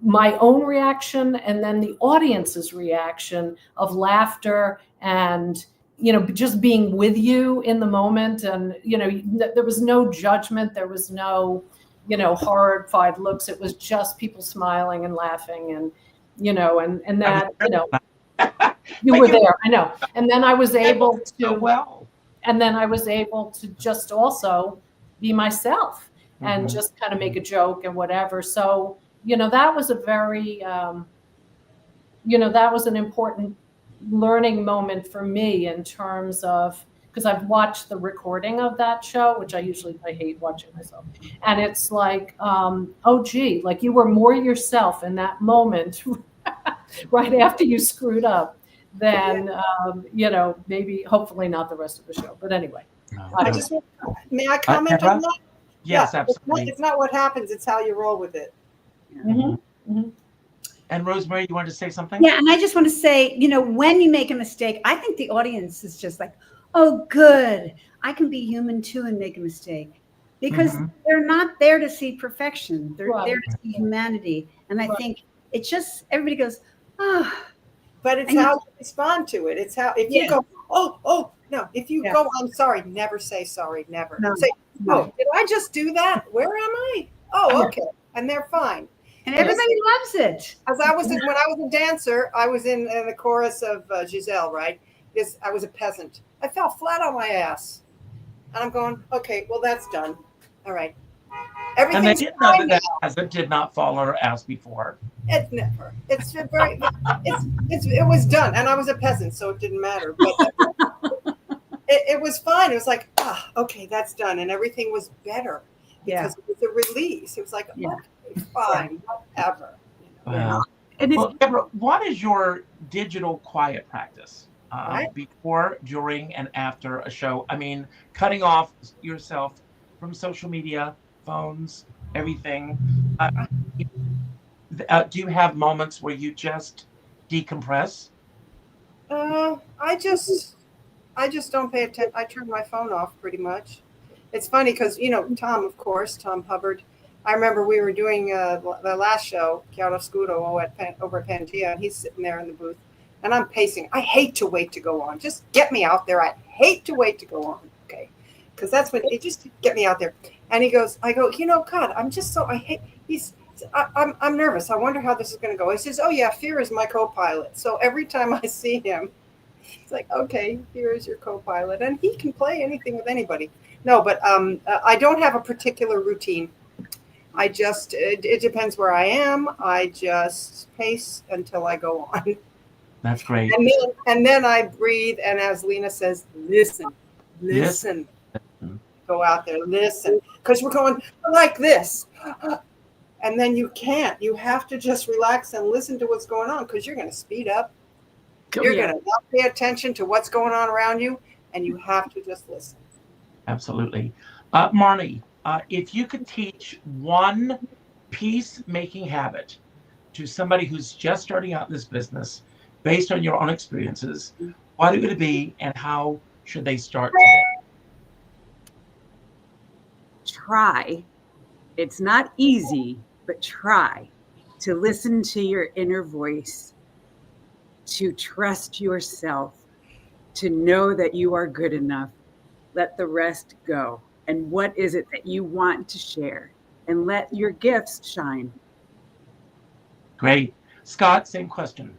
my own reaction and then the audience's reaction of laughter and, you know, just being with you in the moment. And, you know, there was no judgment. There was no, you know, horrified looks. It was just people smiling and laughing, and, you know, and that, you know. You were there, I know. And then I was able so to, well. and then I was able to just also be myself and Mhm. just kind of make a joke and whatever. So, that was a very, that was an important learning moment for me in terms of, because I've watched the recording of that show, which I hate watching myself. And it's like, oh, gee, like you were more yourself in that moment right after you screwed up than, maybe, hopefully not the rest of the show. But anyway. May I comment on that? Yes, Yeah, absolutely. it's not what happens, it's how you roll with it. Mm-hmm. Mm-hmm. And Rosemary, you wanted to say something? Yeah, and I just want to say, when you make a mistake, I think the audience is just like, oh, good. I can be human too and make a mistake. Because they're not there to see perfection. They're there to see humanity. And I think it's just, everybody goes, oh. But it's how you respond to it. It's how, if you go, oh, no. If you go, I'm sorry, never say sorry, never. No. Say, oh, did I just do that? Where am I? Oh, okay. And they're fine. And everybody loves it. As when I was a dancer, I was in the chorus of Giselle, right? Because I was a peasant. I fell flat on my ass. And I'm going, okay, well, that's done. All right. And they Everything's didn't know fine that now. peasant did not fall on her ass before. It's never. It's very. It was done, and I was a peasant, so it didn't matter. But it was fine. It was like, okay, that's done, and everything was better because it was a release. It was like, okay, fine, whatever. Wow. Well, Deborah, what is your digital quiet practice before, during, and after a show? I mean, cutting off yourself from social media, phones, everything. Do you have moments where you just decompress? I just don't pay attention. I turn my phone off pretty much. It's funny because Tom, of course, Tom Hubbard. I remember we were doing the last show, Chiaroscuro, over at Pangea, and he's sitting there in the booth, and I'm pacing. I hate to wait to go on. Just get me out there. I hate to wait to go on. Okay, because that's when it just get me out there. And he goes, I go, God, I'm just so I'm nervous. I wonder how this is going to go. He says, oh yeah, fear is my co-pilot. So every time I see him, it's like, okay, fear is your co-pilot, and he can play anything with anybody. No, but I don't have a particular routine. I just, it depends where I am. I just pace until I go on. That's great. And then I breathe. And as Lena says, listen. Go out there, listen. Because we're going like this. And then you can't. You have to just relax and listen to what's going on because you're going to speed up. You're going to not pay attention to what's going on around you. And you have to just listen. Absolutely. Marnie, if you could teach one peacemaking habit to somebody who's just starting out in this business, based on your own experiences, what would it be and how should they start today? Try. It's not easy, but try to listen to your inner voice, to trust yourself, to know that you are good enough. Let the rest go. And what is it that you want to share? And let your gifts shine. Great. Scott, same question.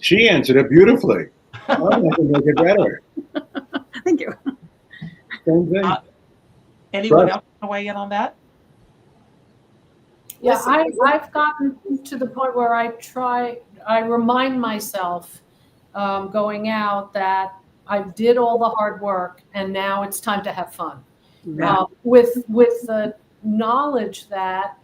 She answered it beautifully. I can make it better. Thank you. Same thing. Anyone else want to weigh in on that? Yeah, I've gotten to the point where I remind myself going out that I did all the hard work and now it's time to have fun. Yeah. With the knowledge that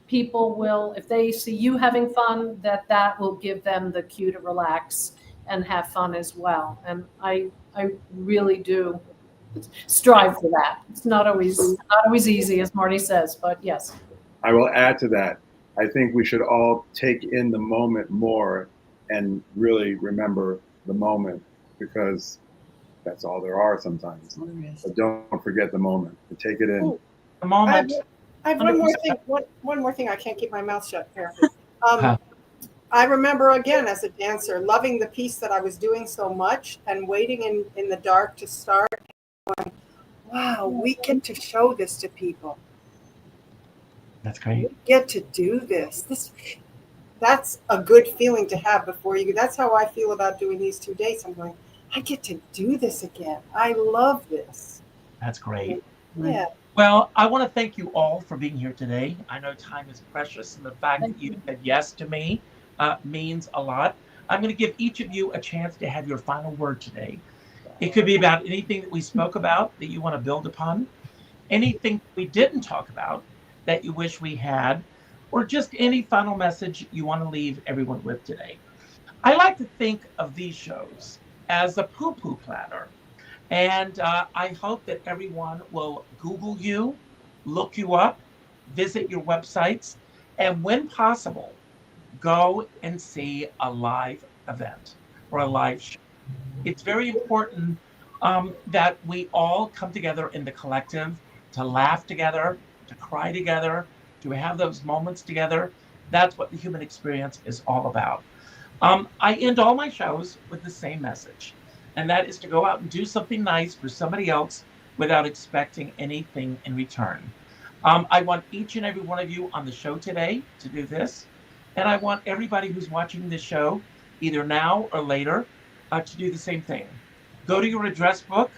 people will, if they see you having fun, that will give them the cue to relax and have fun as well. And I really do strive for that. It's not always easy, as Marty says, but yes. I will add to that. I think we should all take in the moment more and really remember the moment, because that's all there are sometimes. But don't forget the moment. Take it in. The moment. I have one more thing. One more thing. I can't keep my mouth shut. I remember, again, as a dancer, loving the piece that I was doing so much and waiting in the dark to start. Going, wow, we get to show this to people. That's great. We get to do this. that's a good feeling to have before you. That's how I feel about doing these 2 days. I'm going, I get to do this again. I love this. That's great. Yeah. Well, I want to thank you all for being here today. I know time is precious, and the fact that you said yes to me means a lot. I'm going to give each of you a chance to have your final word today. It could be about anything that we spoke about that you want to build upon, anything we didn't talk about that you wish we had, or just any final message you want to leave everyone with today. I like to think of these shows as a poo-poo platter. And I hope that everyone will Google you, look you up, visit your websites, and when possible, go and see a live event or a live show. It's very important that we all come together in the collective to laugh together, to cry together, to have those moments together. That's what the human experience is all about. I end all my shows with the same message, and that is to go out and do something nice for somebody else without expecting anything in return. I want each and every one of you on the show today to do this, and I want everybody who's watching this show, either now or later, to do the same thing. Go to your address book,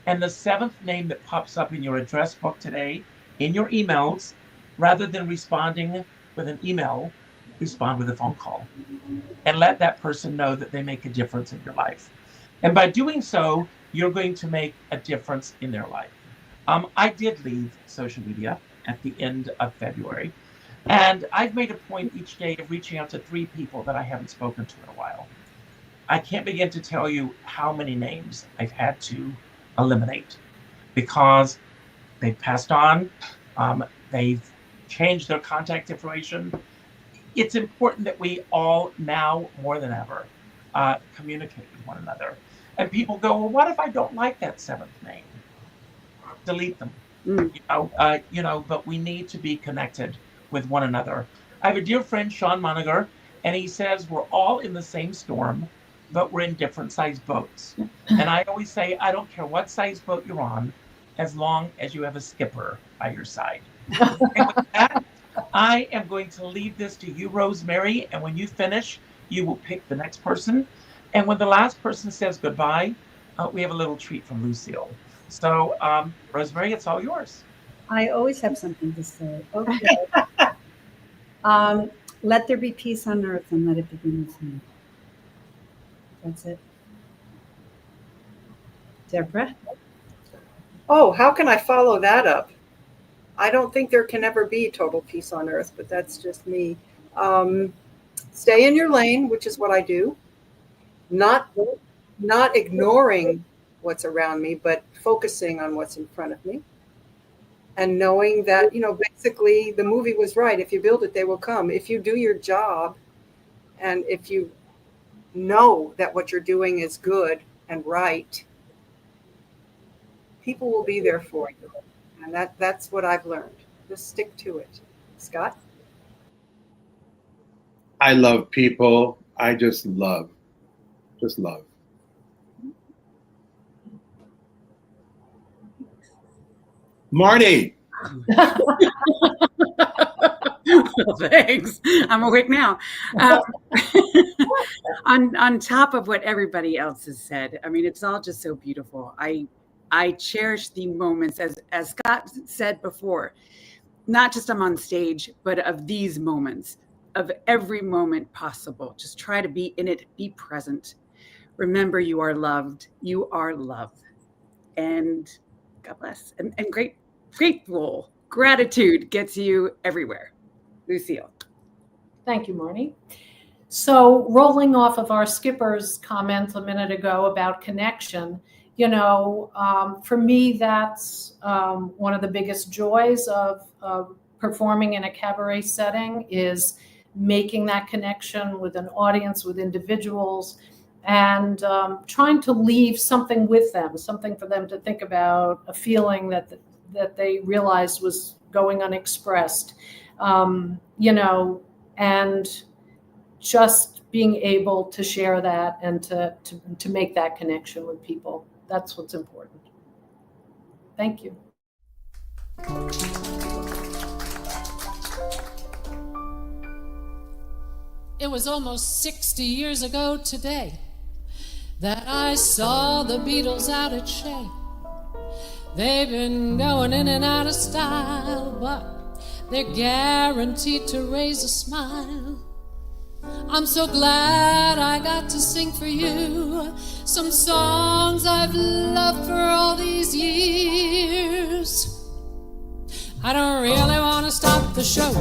and the 7th name that pops up in your address book today, in your emails, rather than responding with an email, respond with a phone call. And let that person know that they make a difference in your life. And by doing so, you're going to make a difference in their life. I did leave social media at the end of February, and I've made a point each day of reaching out to 3 people that I haven't spoken to in a while. I can't begin to tell you how many names I've had to eliminate because they've passed on, they've changed their contact information. It's important that we all now more than ever communicate with one another. And people go, well, what if I don't like that 7th name? Delete them. But we need to be connected with one another. I have a dear friend, Sean Moniger, and he says we're all in the same storm, but we're in different sized boats. And I always say, I don't care what size boat you're on, as long as you have a skipper by your side. And with that, I am going to leave this to you, Rosemary, and when you finish, you will pick the next person. And when the last person says goodbye, we have a little treat from Lucille. So, Rosemary, it's all yours. I always have something to say. Okay. Let there be peace on earth and let it begin with me. That's it. Deborah? Oh, how can I follow that up? I don't think there can ever be total peace on earth, but that's just me. Stay in your lane, which is what I do. Not ignoring what's around me, but focusing on what's in front of me. And knowing that, basically the movie was right. If you build it, they will come. If you do your job, and if you know that what you're doing is good and right, people will be there for you. And that's what I've learned. Just stick to it. Scott? I love people. I just love. Marty. Well, thanks. I'm awake now. On top of what everybody else has said, I mean, it's all just so beautiful. I cherish the moments, as Scott said before, not just I'm on stage, but of these moments, of every moment possible. Just try to be in it, be present. Remember, you are loved. You are loved. And God bless. And grateful. Gratitude gets you everywhere. Lucille. Thank you, Marnie. So rolling off of our skipper's comment a minute ago about connection, for me, that's one of the biggest joys of performing in a cabaret setting is making that connection with an audience, with individuals, and trying to leave something with them, something for them to think about, a feeling that they realized was going unexpressed, and just being able to share that and to make that connection with people. That's what's important. Thank you. It was almost 60 years ago today that I saw the Beatles out at Shea. They've been going in and out of style, but they're guaranteed to raise a smile. I'm so glad I got to sing for you some songs I've loved for all these years. I don't really want to stop the show,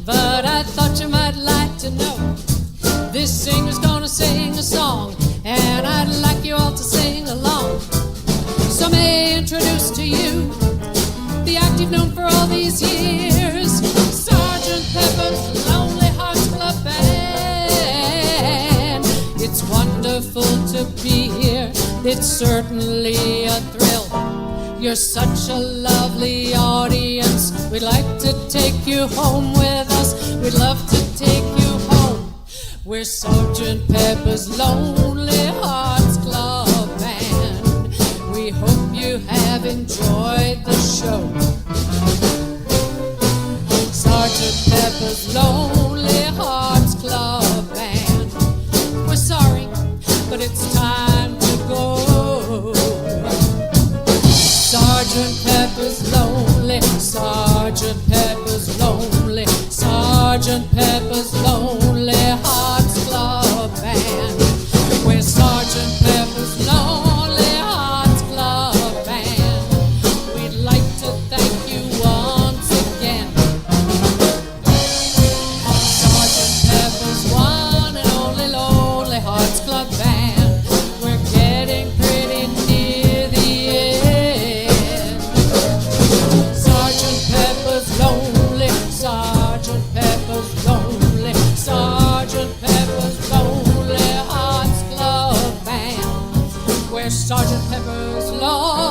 but I thought you might like to know this singer's gonna sing a song, and I'd like you all to sing along. So may I introduce to you the act you've known for all these years, Sgt. Pepper's Lonely Hearts Club Band. It's wonderful to be here, it's certainly a thrill. You're such a lovely audience, we'd like to take you home with us, we'd love to take you home. We're Sgt. Pepper's Lonely Hearts Club Band. We hope you have enjoyed the show. Sgt. Pepper's Lonely Hearts Club Band. We're sorry, but it's time to go. Sgt. Pepper's lonely, Sgt. Pepper's lonely, Sgt. Pepper's Lonely Hearts Club Band. We're Sgt. Pepper's Lonely Hearts Club Band. We'd like to thank you once again. Sgt. Pepper's one and only Lonely Hearts Club Band. We're getting pretty near the end. Sgt. Pepper's lonely, Sgt. Pepper's lonely, Sgt. Pepper's Lonely Hearts Club Band. We're Sgt. Pepper's Lonely